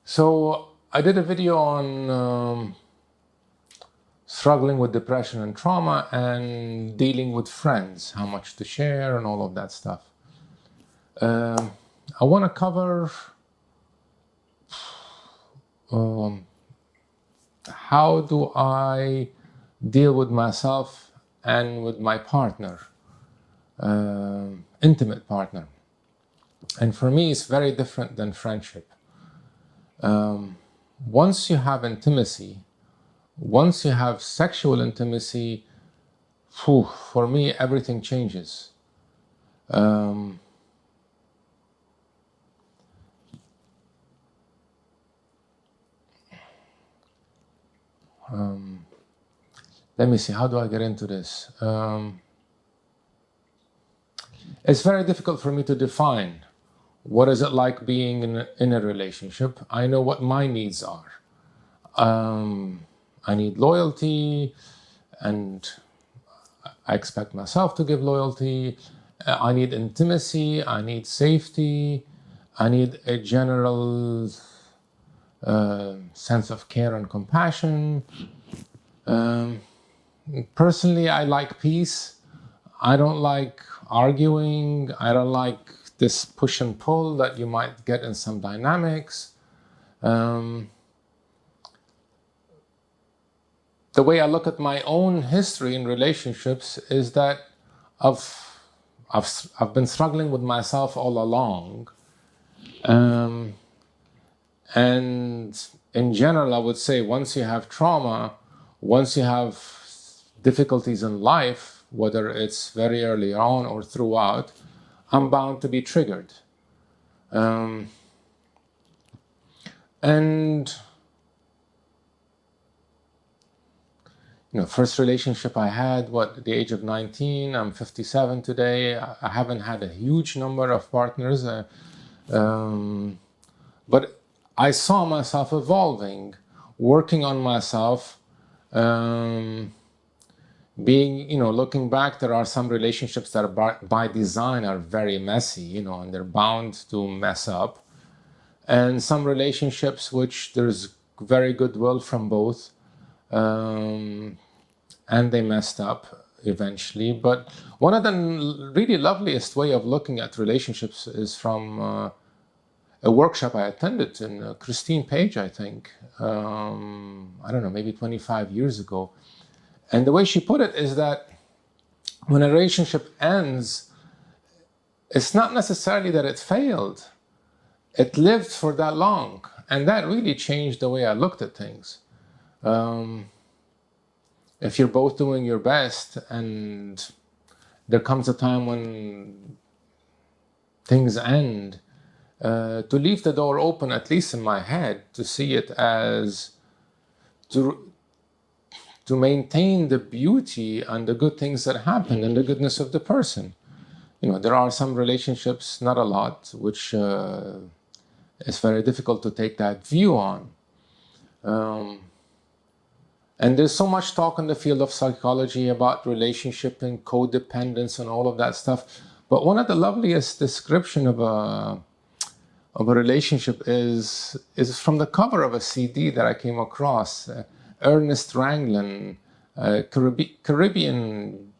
So I did a video on struggling with depression and trauma and dealing with friends, how much to share and all of that stuff. I want to cover how do I deal with myself and with my partner, intimate partner. And for me, it's very different than friendship. Once you have intimacy, once you have sexual intimacy, for me, everything changes. Let me see, how do I get into this? It's very difficult for me to define what is it like being in a relationship. I know what my needs are. I need loyalty, and I expect myself to give loyalty. I need intimacy, I need safety, I need a general sense of care and compassion. Personally, I like peace. I don't like arguing. I don't like this push and pull that you might get in some dynamics. The way I look at my own history in relationships is that I've been struggling with myself all along. And in general, I would say once you have trauma, once you have difficulties in life, whether it's very early on or throughout, I'm bound to be triggered. First relationship I had, at the age of 19, I'm 57 today. I haven't had a huge number of partners, but I saw myself evolving, working on myself, looking back, there are some relationships that are by design are very messy, and they're bound to mess up. And some relationships which there's very goodwill from both, and they messed up eventually. But one of the really loveliest way of looking at relationships is from a workshop I attended in Christine Page, I think, I don't know, maybe 25 years ago. And the way she put it is that when a relationship ends, it's not necessarily that it failed. It lived for that long. And that really changed the way I looked at things. If you're both doing your best and there comes a time when things end, to leave the door open, at least in my head, to see it as to maintain the beauty and the good things that happen and the goodness of the person. There are some relationships, not a lot, which it's very difficult to take that view on. And there's so much talk in the field of psychology about relationship and codependence and all of that stuff. But one of the loveliest description of a relationship is from the cover of a CD that I came across. Ernest Ranglin, Caribbean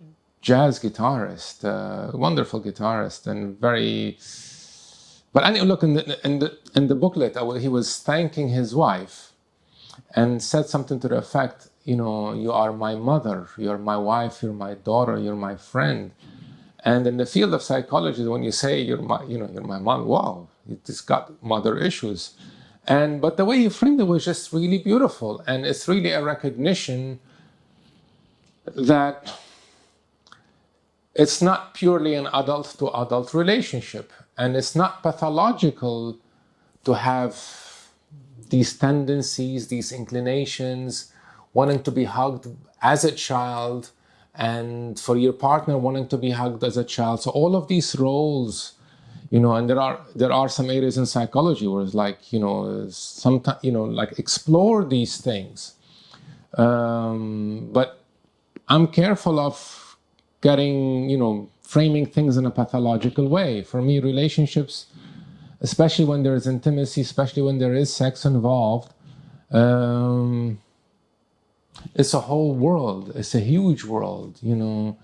jazz guitarist, wonderful guitarist, and very. But anyway, look in the booklet, he was thanking his wife, and said something to the effect, you are my mother, you're my wife, you're my daughter, you're my friend. And in the field of psychology, when you say you're my mom, wow, it's got mother issues. But the way he framed it was just really beautiful. And it's really a recognition that it's not purely an adult to adult relationship. And it's not pathological to have these tendencies, these inclinations, wanting to be hugged as a child, and for your partner wanting to be hugged as a child. So all of these roles, and there are some areas in psychology where it's like, sometimes, like explore these things. But I'm careful of getting, framing things in a pathological way. For me, relationships, especially when there is intimacy, especially when there is sex involved. It's a whole world. It's a huge world, and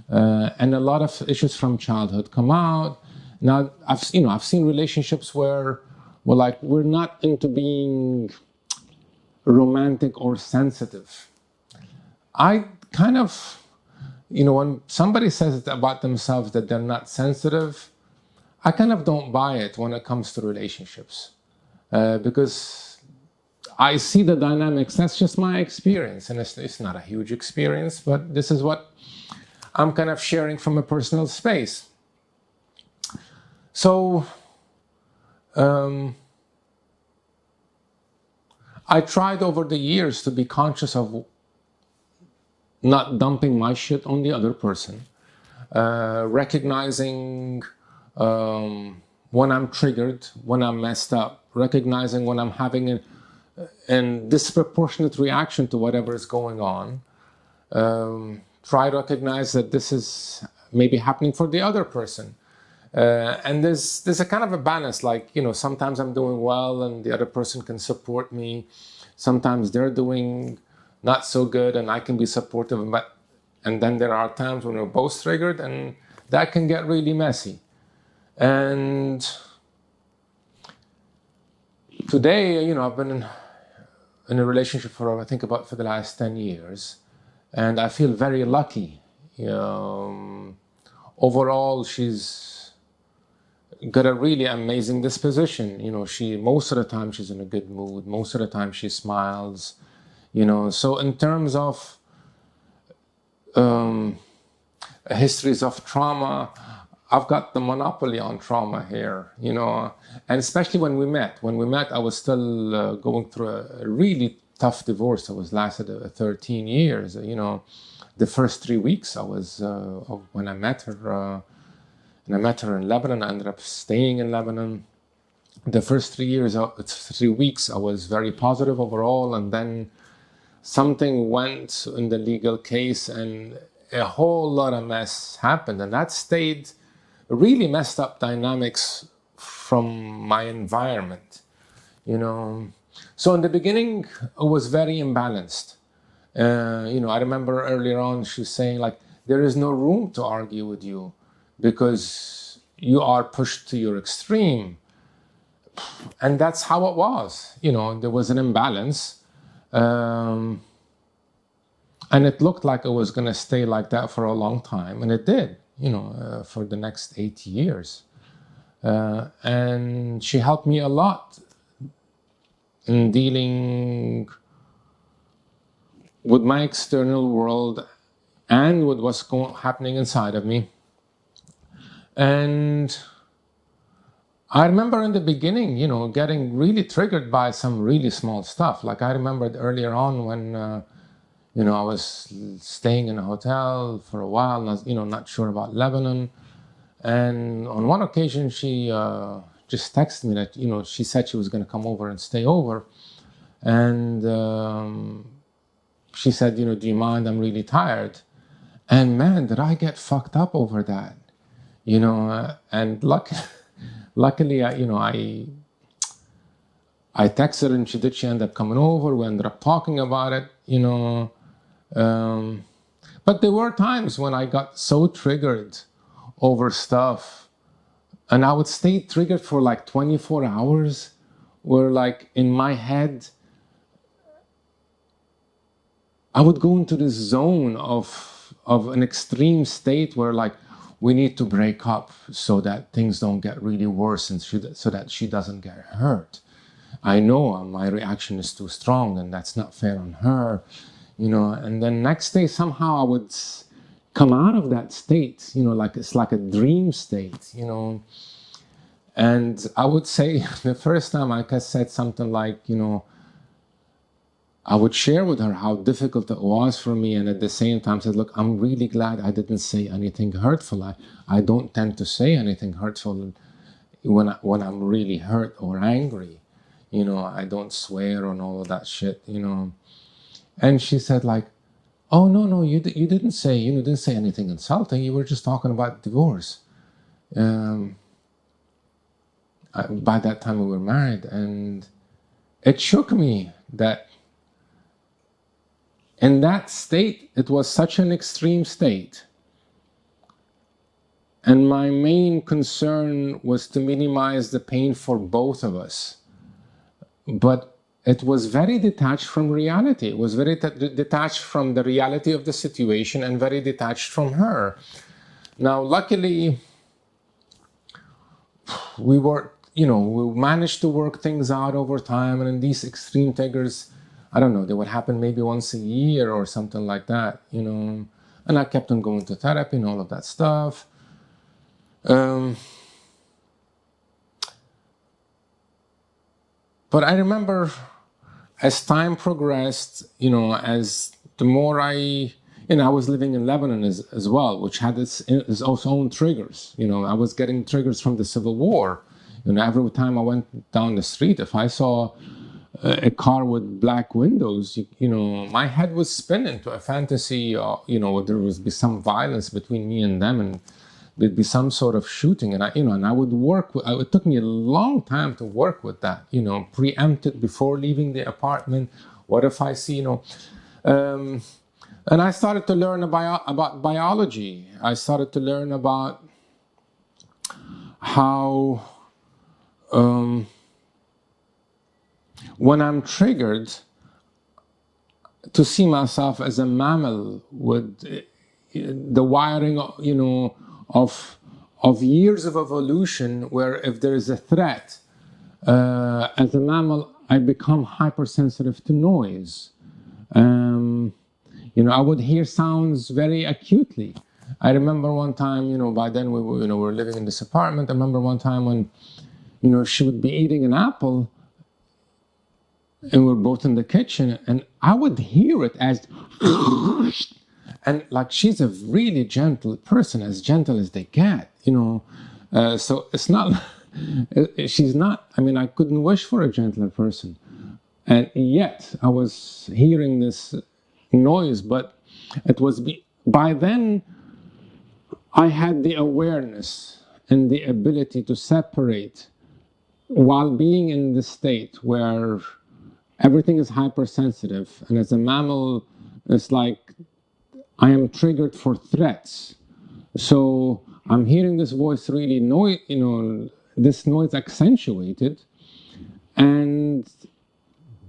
a lot of issues from childhood come out. Now, I've seen relationships where we're not into being romantic or sensitive. I kind of, when somebody says about themselves that they're not sensitive, I kind of don't buy it when it comes to relationships, because I see the dynamics. That's just my experience, and it's not a huge experience, but this is what I'm kind of sharing from a personal space. So I tried over the years to be conscious of not dumping my shit on the other person, recognizing when I'm triggered, when I'm messed up, recognizing when I'm having a disproportionate reaction to whatever is going on. Try to recognize that this is maybe happening for the other person. And there's a kind of a balance, sometimes I'm doing well and the other person can support me. Sometimes they're doing not so good and I can be supportive, and then there are times when we're both triggered and that can get really messy. And today, I've been in a relationship for the last 10 years, and I feel very lucky. Overall, she's got a really amazing disposition. Most of the time she's in a good mood. Most of the time she smiles. So in terms of histories of trauma, I've got the monopoly on trauma here, and especially when we met. When we met, I was still going through a really tough divorce that lasted 13 years. The first 3 weeks I was when I met her, and I met her in Lebanon. I ended up staying in Lebanon. The first 3 weeks, I was very positive overall, and then something went in the legal case, and a whole lot of mess happened, and that stayed really messed up dynamics from my environment, So in the beginning, it was very imbalanced. I remember earlier on, she was saying, there is no room to argue with you because you are pushed to your extreme. And that's how it was. There was an imbalance. And it looked like it was going to stay like that for a long time. And it did, for the next 8 years. And she helped me a lot in dealing with my external world and with what's happening inside of me. And I remember in the beginning, getting really triggered by some really small stuff. I remembered earlier on when, I was staying in a hotel for a while, not sure about Lebanon. And on one occasion, she just texted me that, she said she was going to come over and stay over. And she said, do you mind? I'm really tired. And man, did I get fucked up over that, and luckily, I texted her and she ended up coming over. We ended up talking about it, but there were times when I got so triggered over stuff, and I would stay triggered for 24 hours, where in my head, I would go into this zone of an extreme state where we need to break up so that things don't get really worse and so that she doesn't get hurt. I know my reaction is too strong and that's not fair on her, and then next day somehow I would come out of that state, it's like a dream state, and I would say the first time I said something I would share with her how difficult it was for me, and at the same time said, look, I'm really glad I didn't say anything hurtful. I don't tend to say anything hurtful when I'm really hurt or angry. I don't swear and all of that shit, And she said oh, no, you didn't say, didn't say anything insulting. You were just talking about divorce. by that time we were married, and it shook me that in that state, it was such an extreme state. And my main concern was to minimize the pain for both of us. But it was very detached from reality. It was very detached from the reality of the situation and very detached from her. Now, luckily, we managed to work things out over time. And in these extreme triggers, I don't know, they would happen maybe once a year or something like that, And I kept on going to therapy and all of that stuff. But I remember as time progressed, as the more I was living in Lebanon as well, which had its own triggers. I was getting triggers from the Civil War. Every time I went down the street, if I saw a car with black windows, my head was spinning to a fantasy, there would be some violence between me and them, and there'd be some sort of shooting, and I would work with, it took me a long time to work with that, preempt it before leaving the apartment. What if I see, and I started to learn about biology. I started to learn about how when I'm triggered, to see myself as a mammal with the wiring, of years of evolution, where if there is a threat, as a mammal, I become hypersensitive to noise. I would hear sounds very acutely. I remember one time, by then we were living in this apartment. I remember one time when, she would be eating an apple, and we're both in the kitchen, and I would hear it as, and like she's a really gentle person, as gentle as they get, so it's not, she's not, I couldn't wish for a gentler person. And yet I was hearing this noise, but it was, by then I had the awareness and the ability to separate, while being in the state where everything is hypersensitive, and as a mammal, it's like I am triggered for threats. So I'm hearing this voice really this noise accentuated, and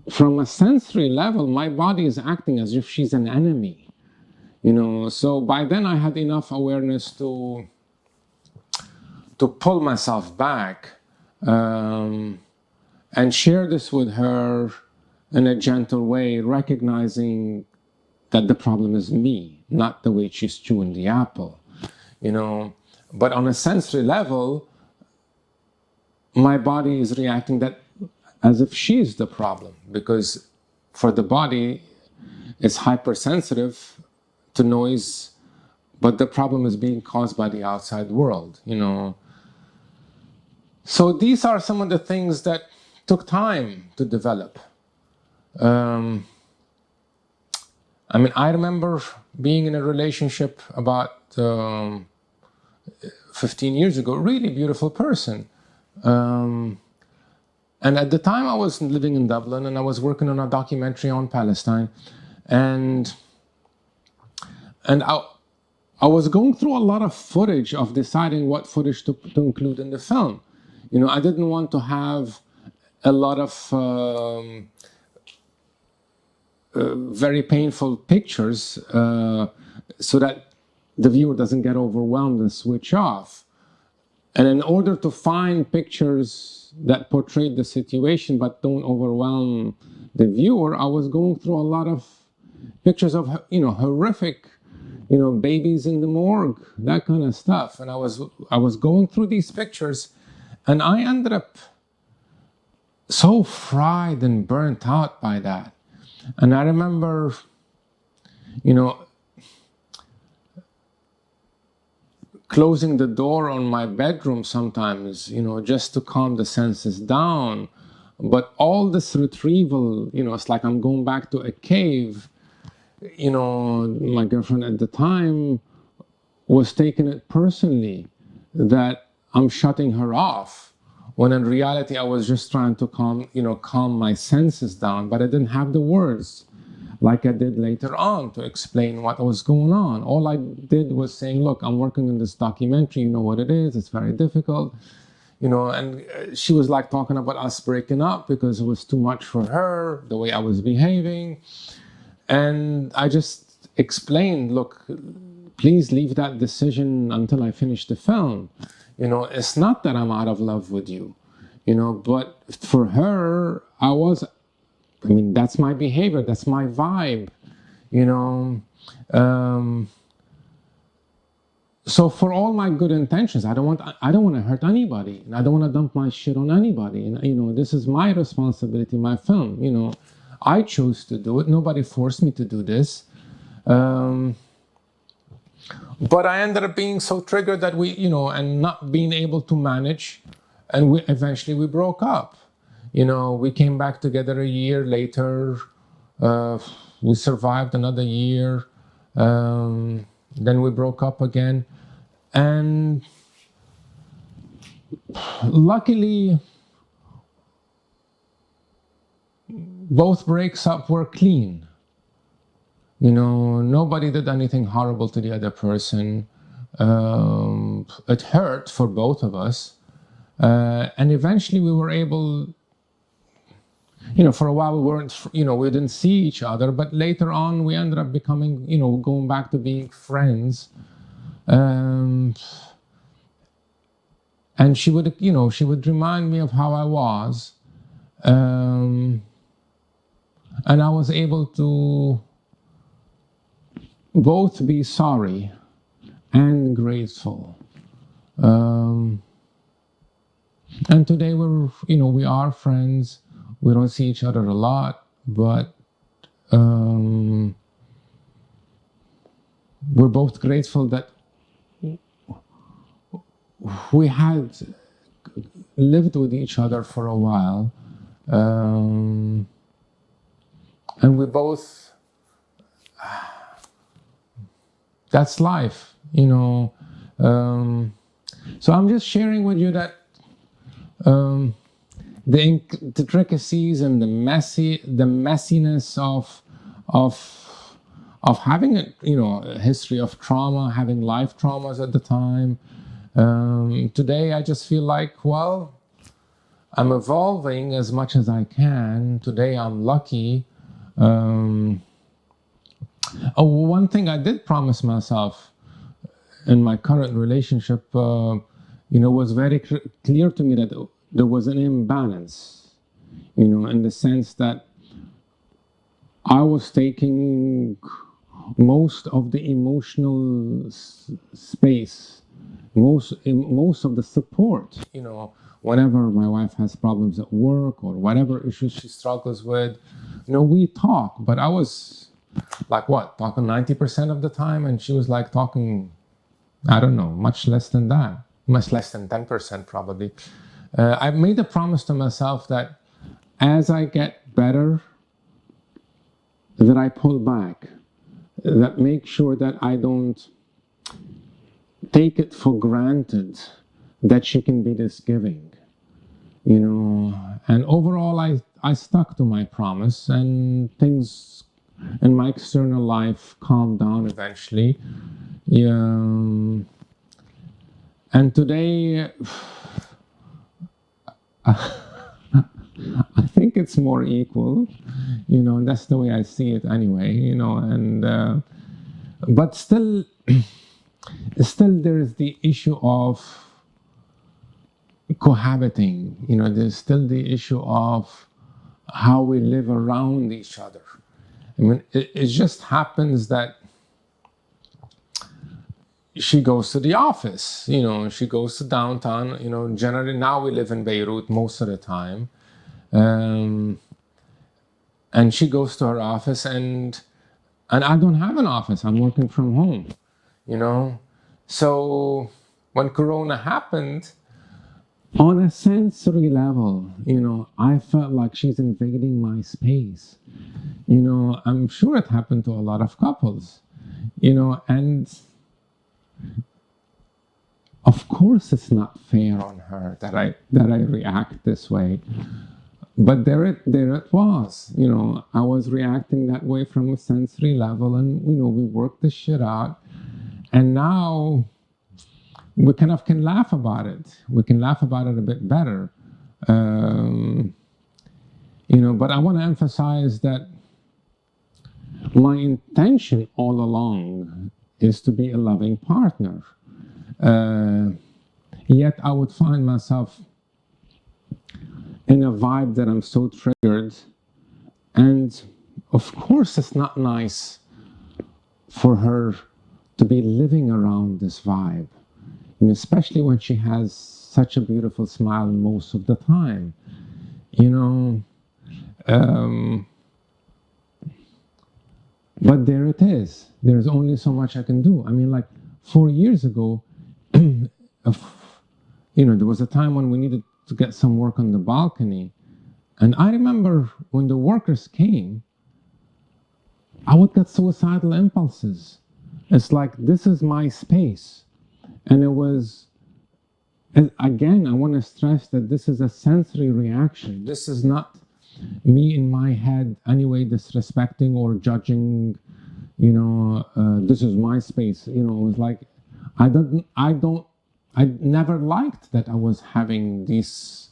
from a sensory level, my body is acting as if she's an enemy. So by then I had enough awareness to pull myself back and share this with her in a gentle way, recognizing that the problem is me, not the way she's chewing the apple, But on a sensory level, my body is reacting that as if she's the problem, because for the body, it's hypersensitive to noise, but the problem is being caused by the outside world, So these are some of the things that took time to develop. I remember being in a relationship about 15 years ago, really beautiful person. And at the time I was living in Dublin, and I was working on a documentary on Palestine. And I was going through a lot of footage of deciding what footage to include in the film. I didn't want to have a lot of very painful pictures so that the viewer doesn't get overwhelmed and switch off. And in order to find pictures that portray the situation but don't overwhelm the viewer, I was going through a lot of pictures of, horrific, babies in the morgue, that kind of stuff. And I was going through these pictures, and I ended up so fried and burnt out by that. And I remember, closing the door on my bedroom sometimes, just to calm the senses down. But all this retrieval, it's like I'm going back to a cave. My girlfriend at the time was taking it personally that I'm shutting her off, when in reality I was just trying to calm my senses down, but I didn't have the words like I did later on to explain what was going on. All I did was saying, look, I'm working on this documentary, you know what it is, it's very difficult, and she was like talking about us breaking up because it was too much for her, the way I was behaving. And I just explained, look, please leave that decision until I finish the film. It's not that I'm out of love with you, but for her, that's my behavior, that's my vibe, So for all my good intentions, I don't want to hurt anybody, and I don't want to dump my shit on anybody. And this is my responsibility, my film. I chose to do it. Nobody forced me to do this. But I ended up being so triggered that and not being able to manage, and eventually we broke up. We came back together a year later. We survived another year. Then we broke up again. And luckily, both breaks up were clean. Nobody did anything horrible to the other person. It hurt for both of us. And eventually we were able, for a while we didn't see each other, but later on we ended up becoming, going back to being friends. And she would remind me of how I was. And I was able to both be sorry and grateful. And today we are friends. We don't see each other a lot, but we're both grateful that we had lived with each other for a while. And we both, that's life, So I'm just sharing with you that the intricacies and the messiness of having a history of trauma, having life traumas at the time. Today I just feel like, well, I'm evolving as much as I can. Today I'm lucky. One thing I did promise myself in my current relationship, was very clear to me that there was an imbalance, in the sense that I was taking most of the emotional space, most of the support, whenever my wife has problems at work or whatever issues she struggles with, we talk. But I was talking 90% of the time, and she was like talking, I don't know, much less than that, much less than 10% probably. I made a promise to myself that as I get better, that I pull back, that make sure that I don't take it for granted that she can be this giving, And overall, I stuck to my promise, and things in my external life calmed down eventually. And today, I think it's more equal, and that's the way I see it anyway, and but still there is the issue of cohabiting, there's still the issue of how we live around each other. I mean, it just happens that she goes to the office, she goes to downtown, generally now we live in Beirut most of the time. And she goes to her office, and I don't have an office. I'm working from home, So when Corona happened, on a sensory level, I felt like she's invading my space. I'm sure it happened to a lot of couples, and Of course, it's not fair on her that I react this way. But there it was. I was reacting that way from a sensory level, and we worked this shit out. And now we kind of can laugh about it. We can laugh about it a bit better. But I want to emphasize that my intention all along is to be a loving partner. Yet I would find myself in a vibe that I'm so triggered. And of course, it's not nice for her to be living around this vibe, especially when she has such a beautiful smile most of the time. But there it is. There's only so much I can do. I mean, like 4 years ago, there was a time when we needed to get some work on the balcony. And I remember when the workers came, I would get suicidal impulses. It's like, this is my space. And it was, and again, I want to stress that this is a sensory reaction. This is not me in my head anyway disrespecting or judging, this is my space. It was like, I never liked that I was having these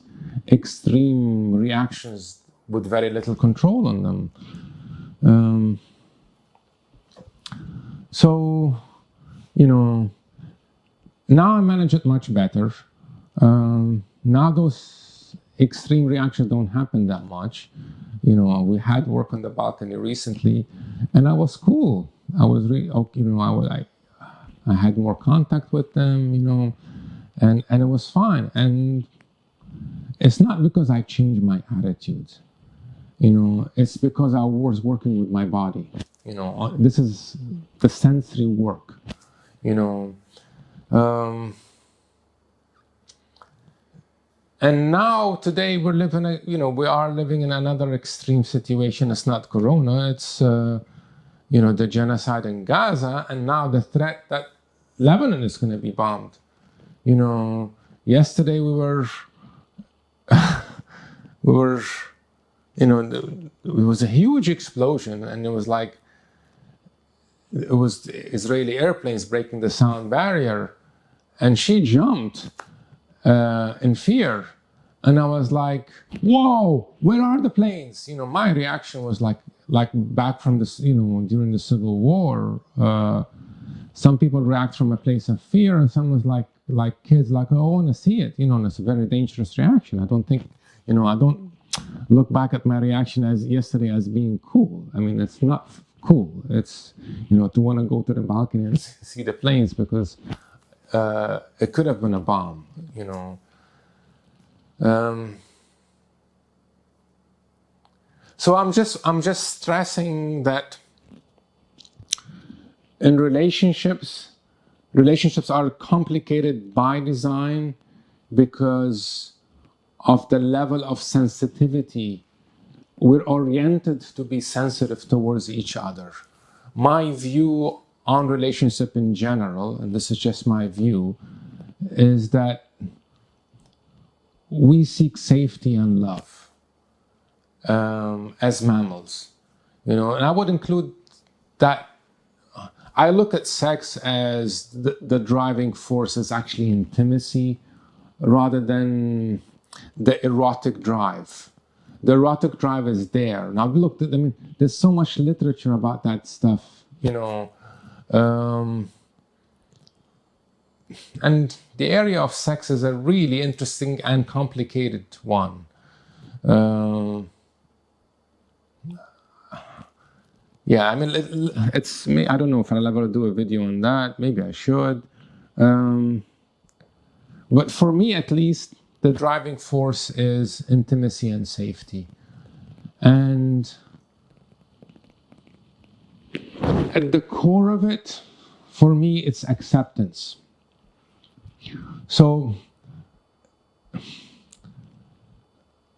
extreme reactions with very little control on them. So, now I manage it much better. Now those extreme reactions don't happen that much. We had work on the balcony recently, and I was cool. I was really, I had more contact with them, and it was fine. And it's not because I changed my attitude, it's because I was working with my body. This is the sensory work, and now today we are living in another extreme situation. It's not Corona, it's the genocide in Gaza, and now the threat that Lebanon is going to be bombed. Yesterday we were it was a huge explosion, and it was Israeli airplanes breaking the sound barrier, and she jumped in fear, and I was like, "Whoa, where are the planes?" My reaction was like back from during the Civil War. Some people react from a place of fear, and some was like kids, oh, I want to see it. And it's a very dangerous reaction. I don't think, I don't look back at my reaction yesterday as being cool. I mean, it's not cool. It's, to want to go to the balcony and see the planes, because it could have been a bomb, So I'm just stressing that in relationships are complicated by design because of the level of sensitivity. We're oriented to be sensitive towards each other. My view on relationship in general, and this is just my view, is that we seek safety and love as mammals. And I would include that. I look at sex as the driving force is actually intimacy rather than the erotic drive. The erotic drive is there. Now look, there's so much literature about that stuff, and the area of sex is a really interesting and complicated one. Yeah, it's me. I don't know if I'll ever do a video on that. Maybe I should. But for me, at least, the driving force is intimacy and safety. And at the core of it, for me, it's acceptance. So,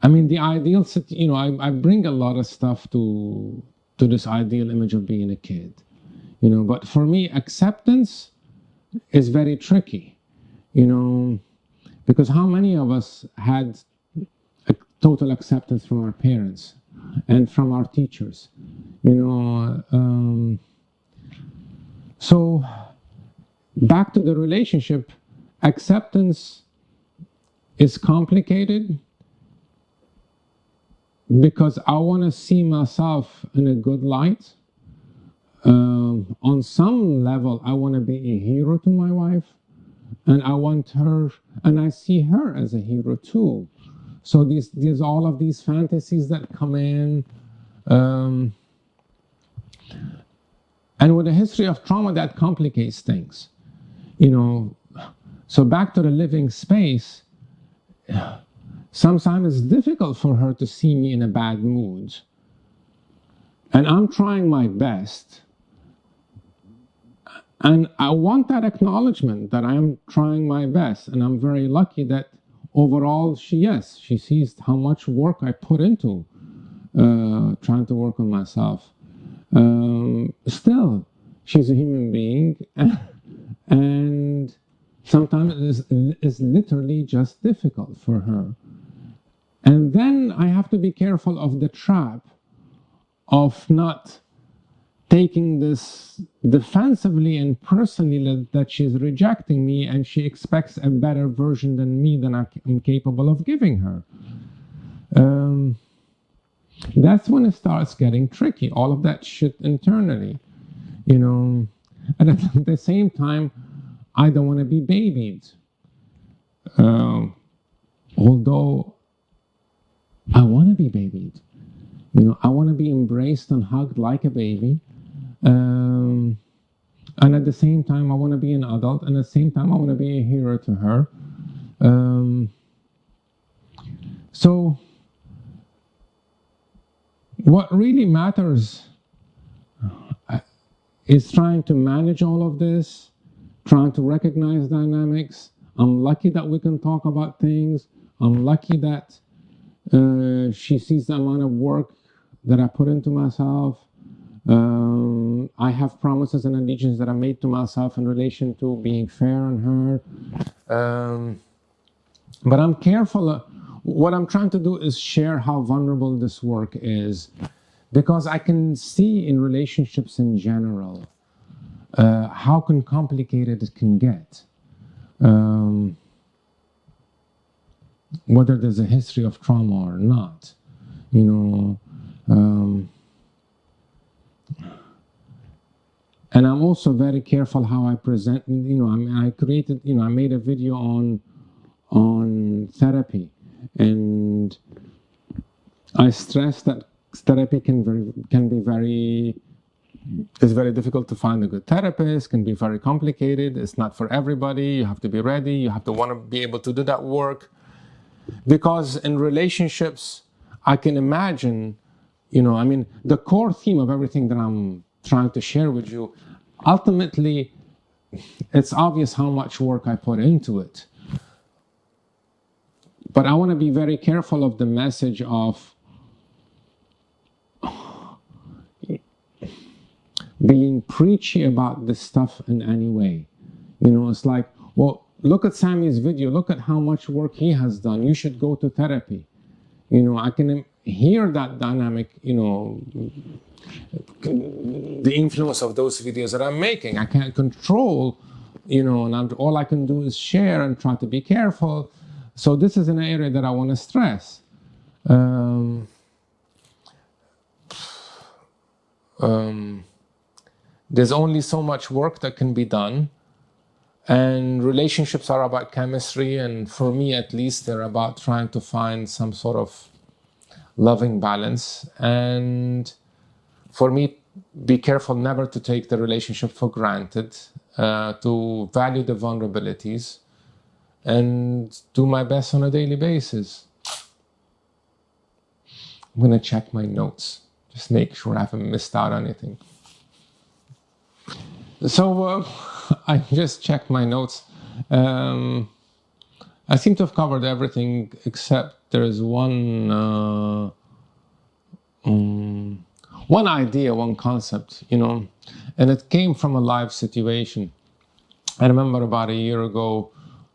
the ideal, I bring a lot of stuff to this ideal image of being a kid, but for me, acceptance is very tricky, Because how many of us had a total acceptance from our parents and from our teachers? So back to the relationship, acceptance is complicated because I want to see myself in a good light. On some level, I want to be a hero to my wife, and I want her, and I see her as a hero too. So there's all of these fantasies that come in. And with a history of trauma, that complicates things. So back to the living space, sometimes it's difficult for her to see me in a bad mood. And I'm trying my best. And I want that acknowledgement that I'm trying my best. And I'm very lucky that overall, she sees how much work I put into trying to work on myself. Still, she's a human being. And sometimes it's literally just difficult for her. And then I have to be careful of the trap of not taking this defensively and personally that she's rejecting me and she expects a better version than me than I'm capable of giving her. That's when it starts getting tricky, all of that shit internally, And at the same time, I don't want to be babied. Although I want to be babied. I want to be embraced and hugged like a baby. And at the same time, I want to be an adult. And at the same time, I want to be a hero to her. So what really matters is trying to manage all of this, trying to recognize dynamics. I'm lucky that we can talk about things. I'm lucky that she sees the amount of work that I put into myself. I have promises and allegiances that I made to myself in relation to being fair on her. But I'm careful. What I'm trying to do is share how vulnerable this work is, because I can see in relationships in general how complicated it can get. Whether there's a history of trauma or not, and I'm also very careful how I present. I made a video on therapy, and I stress that therapy it's very difficult to find a good therapist, can be very complicated. It's not for everybody. You have to be ready. You have to want to be able to do that work. Because in relationships, I can imagine, the core theme of everything that I'm trying to share with you, ultimately, it's obvious how much work I put into it. But I want to be very careful of the message of being preachy about this stuff in any way. It's like, well, look at Sami's video. Look at how much work he has done. You should go to therapy. I can hear that dynamic, the influence of those videos that I'm making. I can't control, and all I can do is share and try to be careful. So this is an area that I want to stress. There's only so much work that can be done. And relationships are about chemistry, and for me at least, they're about trying to find some sort of loving balance. And for me, be careful never to take the relationship for granted, to value the vulnerabilities, and do my best on a daily basis. I'm going to check my notes, just make sure I haven't missed out on anything. So I just checked my notes. I seem to have covered everything except there's one idea, one concept, and it came from a live situation. I remember about a year ago,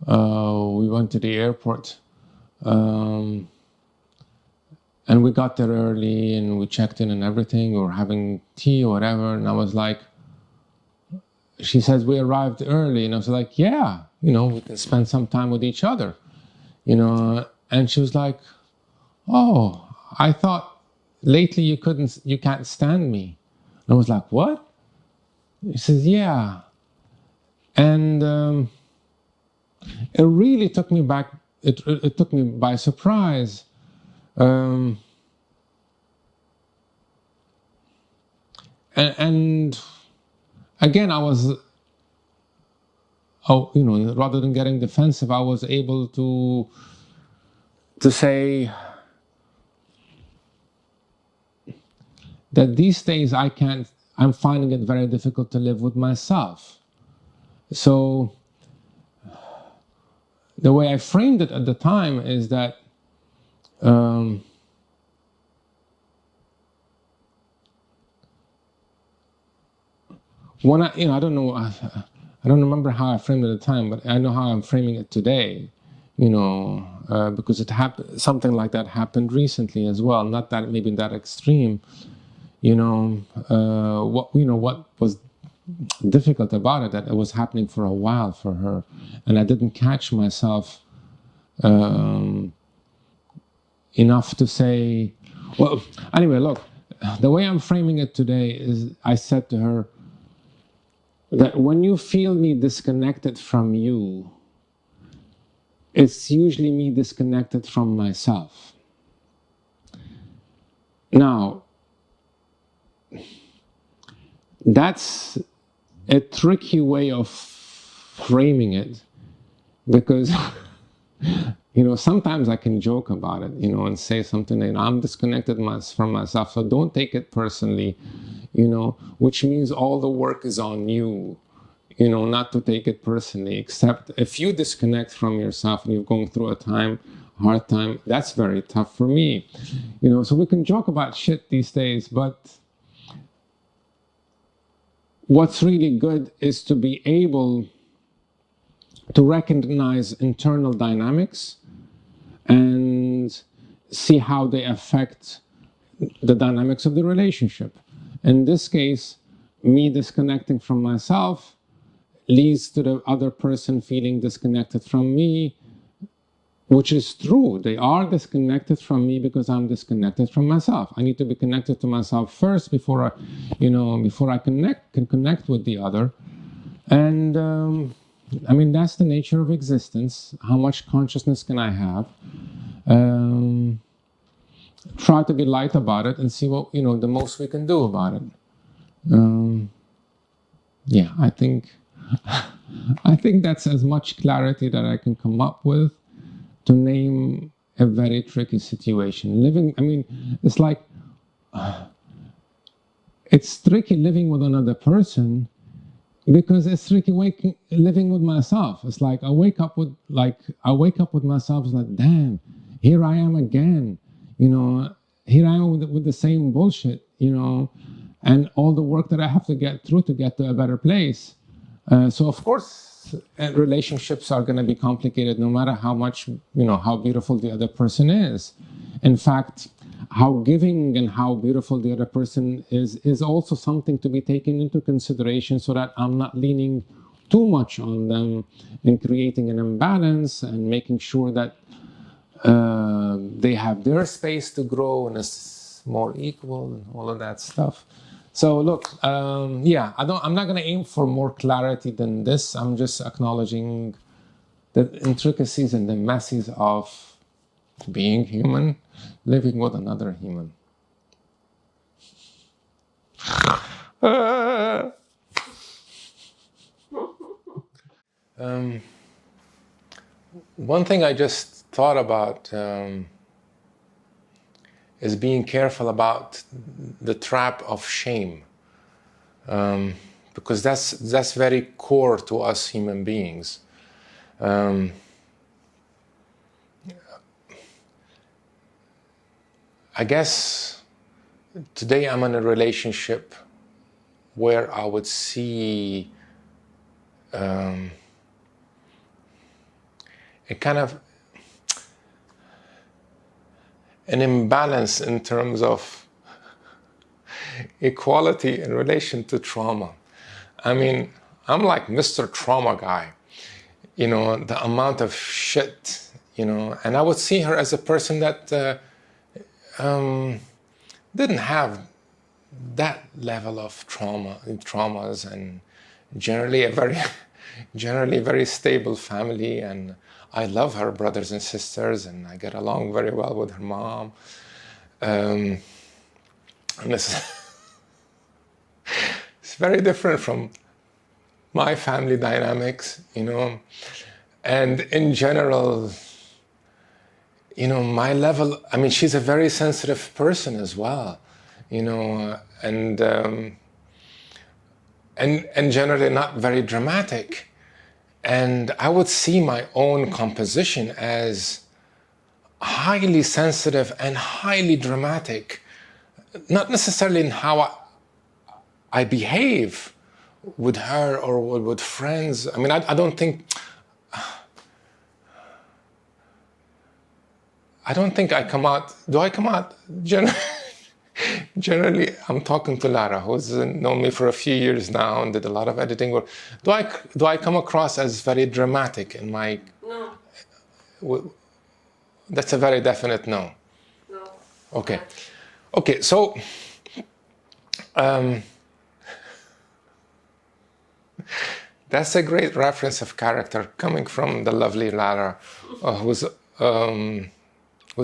We went to the airport, and we got there early, and we checked in and everything. We were having tea or whatever, and I was like, she says, we arrived early, and I was like, yeah, we can spend some time with each other, and she was like, oh, I thought lately you can't stand me. And I was like, what? She says, yeah. And it really took me back, it took me by surprise. And again, I was, rather than getting defensive, I was able to say that these days I'm finding it very difficult to live with myself. So the way I framed it at the time is that when I don't know, I don't remember how I framed it at the time, but I know how I'm framing it today. Because it happened, something like that happened recently as well. Not that maybe that extreme. What was difficult about it, that it was happening for a while for her, and I didn't catch myself enough to say, well, anyway, look, the way I'm framing it today is, I said to her that when you feel me disconnected from you, it's usually me disconnected from myself. Now, that's a tricky way of framing it, because sometimes I can joke about it, and say something like, I'm disconnected from myself, so don't take it personally, which means all the work is on you, not to take it personally. Except if you disconnect from yourself and you're going through a hard time, that's very tough for me, so we can joke about shit these days, but what's really good is to be able to recognize internal dynamics and see how they affect the dynamics of the relationship. In this case, me disconnecting from myself leads to the other person feeling disconnected from me, which is true. They are disconnected from me because I'm disconnected from myself. I need to be connected to myself first before I can connect with the other. And that's the nature of existence. How much consciousness can I have? Try to be light about it and see what, the most we can do about it. I think that's as much clarity that I can come up with to name a very tricky situation. It's like, it's tricky living with another person because it's tricky living with myself. It's like I wake up with myself. It's like, damn, here I am again. Here I am with the same bullshit. And all the work that I have to get through to get to a better place. So of course, relationships are going to be complicated, no matter how much how beautiful the other person is. In fact, how giving and how beautiful the other person is also something to be taken into consideration, so that I'm not leaning too much on them and creating an imbalance, and making sure that they have their space to grow and it's more equal and all of that stuff. So look, I'm not going to aim for more clarity than this. I'm just acknowledging the intricacies and the messes of being human, living with another human. One thing I just thought about is being careful about the trap of shame, because that's very core to us human beings. I guess today I'm in a relationship where I would see a kind of an imbalance in terms of equality in relation to trauma. I mean, I'm like Mr. Trauma guy, you know, the amount of shit, you know, and I would see her as a person that didn't have that level of traumas, and generally a very stable family, and I love her brothers and sisters, and I get along very well with her mom. And it's very different from my family dynamics, you know. And in general, you know, my level, I mean, she's a very sensitive person as well, you know, and generally not very dramatic. And I would see my own composition as highly sensitive and highly dramatic, not necessarily in how I behave with her or with friends. I mean, I don't think I come out. Do I come out? Generally, I'm talking to Lara, who's known me for a few years now and did a lot of editing work. Do I come across as very dramatic in my? No. That's a very definite no. No. Okay. Okay. So. That's a great reference of character coming from the lovely Lara, who's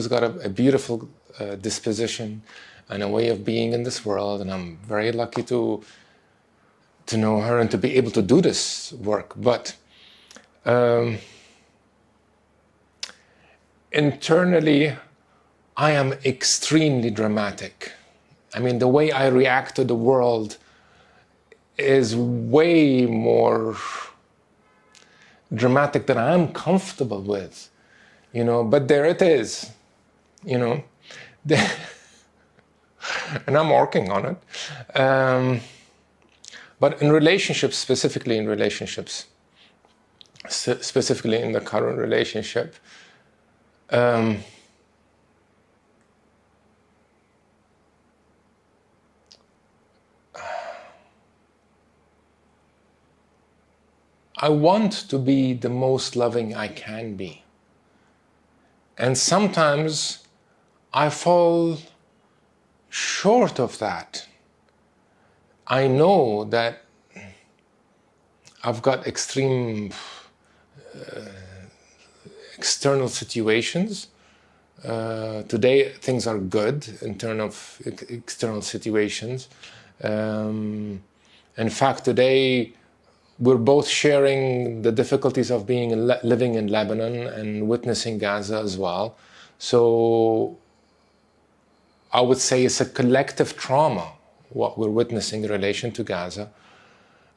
got a beautiful disposition and a way of being in this world, and I'm very lucky to know her and to be able to do this work. But internally, I am extremely dramatic. I mean, the way I react to the world is way more dramatic than I'm comfortable with, you know, but there it is, you know, and I'm working on it. But in relationships, specifically in the current relationship, I want to be the most loving I can be. And sometimes I fall short of that. I know that I've got extreme external situations. Today things are good in terms of external situations. In fact, today we're both sharing the difficulties of living in Lebanon and witnessing Gaza as well. So I would say it's a collective trauma, what we're witnessing in relation to Gaza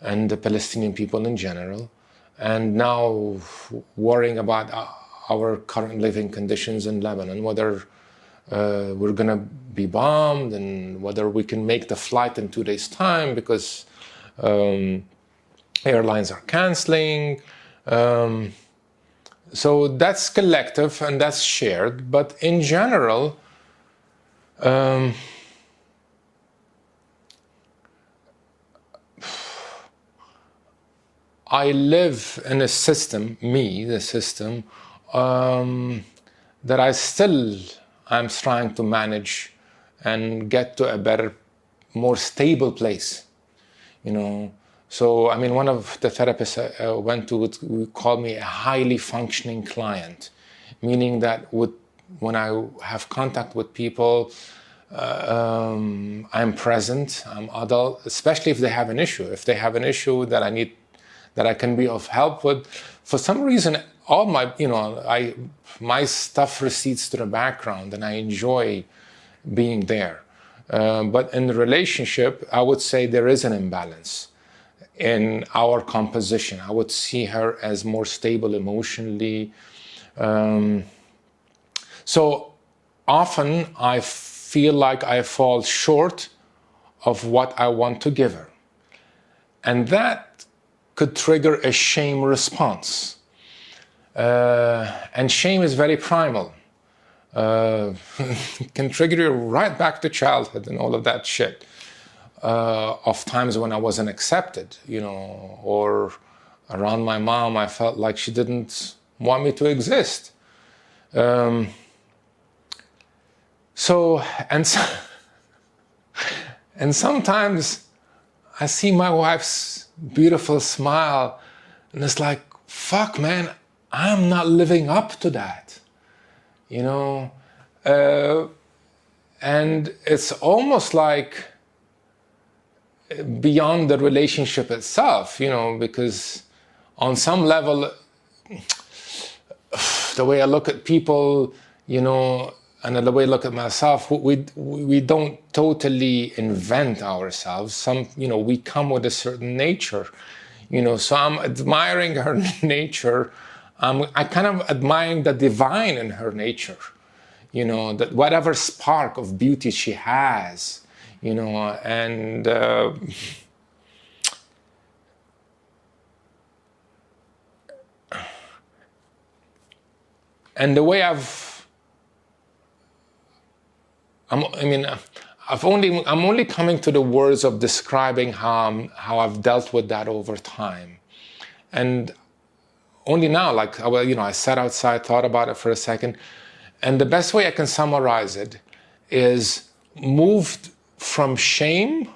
and the Palestinian people in general. And now worrying about our current living conditions in Lebanon, whether we're going to be bombed and whether we can make the flight in 2 days' time because airlines are canceling. So that's collective and that's shared. But in general, I live in a system, the system, that I'm trying to manage and get to a better, more stable place, you know. So, I mean, one of the therapists I went to would call me a highly functioning client, meaning that when I have contact with people, I'm present, I'm adult, especially if they have an issue. If they have an issue that I can be of help with, for some reason, all my, my stuff recedes to the background, and I enjoy being there. But in the relationship, I would say there is an imbalance in our composition. I would see her as more stable emotionally. So often I feel like I fall short of what I want to give her. And that could trigger a shame response. And shame is very primal. Can trigger you right back to childhood and all of that shit. Of times when I wasn't accepted, or around my mom, I felt like she didn't want me to exist. So, and sometimes I see my wife's beautiful smile, and it's like, fuck, man, I'm not living up to that, and it's almost like beyond the relationship itself, because on some level, the way I look at people, and the way I look at myself, we don't totally invent ourselves. We come with a certain nature, so I'm admiring her nature. I kind of admiring the divine in her nature, that whatever spark of beauty she has, and the way I'm only coming to the words of describing how I've dealt with that over time, and only now, I sat outside, thought about it for a second, and the best way I can summarize it is moved from shame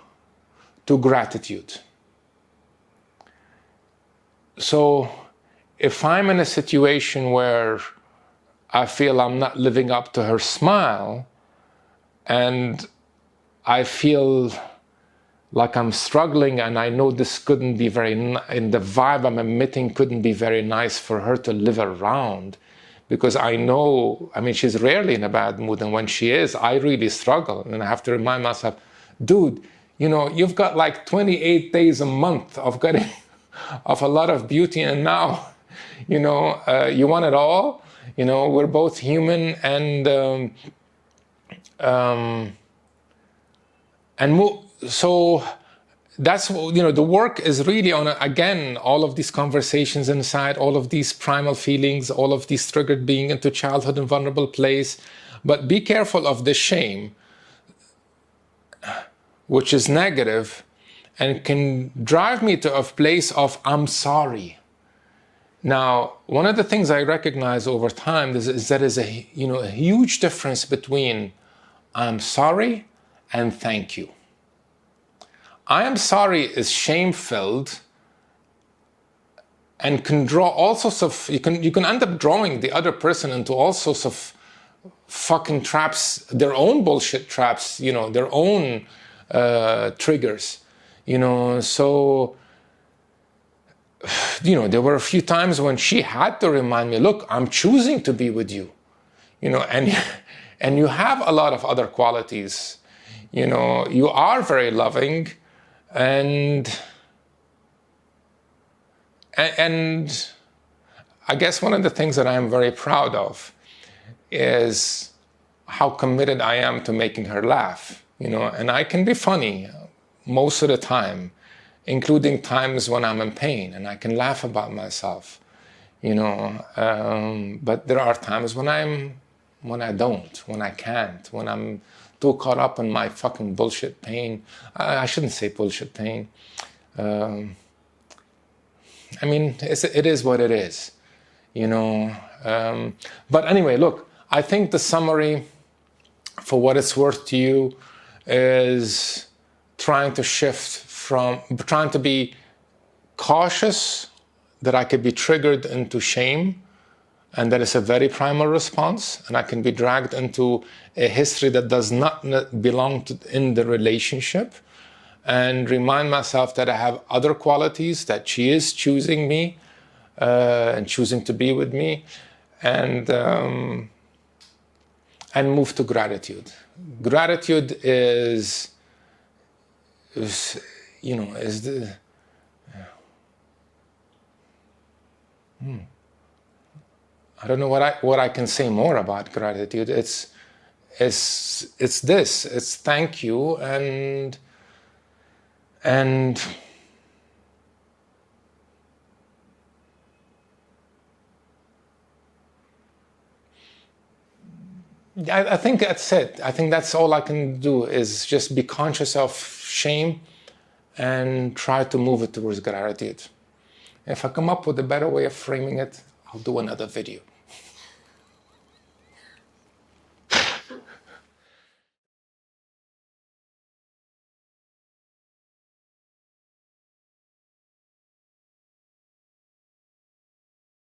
to gratitude. So if I'm in a situation where I feel I'm not living up to her smile, and I feel like I'm struggling, and I know this couldn't be and the vibe I'm emitting couldn't be very nice for her to live around, because she's rarely in a bad mood, and when she is, I really struggle, and I have to remind myself, dude, you've got like 28 days a month of getting of a lot of beauty, and now, you want it all. We're both human, and so that's, the work is really on, again, all of these conversations inside, all of these primal feelings, all of these triggered being into childhood and vulnerable place. But be careful of the shame, which is negative and can drive me to a place of I'm sorry. Now, one of the things I recognize over time is that there's a huge difference between I'm sorry and thank you. I am sorry is shame-filled and can draw all sorts of, you can end up drawing the other person into all sorts of fucking traps, their own bullshit traps, their own triggers, so, there were a few times when she had to remind me, look, I'm choosing to be with you, and you have a lot of other qualities, you are very loving, and I guess one of the things that I'm very proud of is how committed I am to making her laugh, and I can be funny most of the time, including times when I'm in pain, and I can laugh about myself, but there are times when I don't, when I can't, when I'm too caught up in my fucking bullshit pain. I shouldn't say bullshit pain. It is what it is, But anyway, look, I think the summary, for what it's worth to you, is trying to be cautious that I could be triggered into shame, and that is a very primal response, and I can be dragged into a history that does not belong in the relationship, and remind myself that I have other qualities, that she is choosing me and choosing to be with me, and move to gratitude. Gratitude is the I don't know what I can say more about gratitude. It's this. It's thank you and I think that's it. I think that's all I can do is just be conscious of shame and try to move it towards gratitude. If I come up with a better way of framing it, I'll do another video.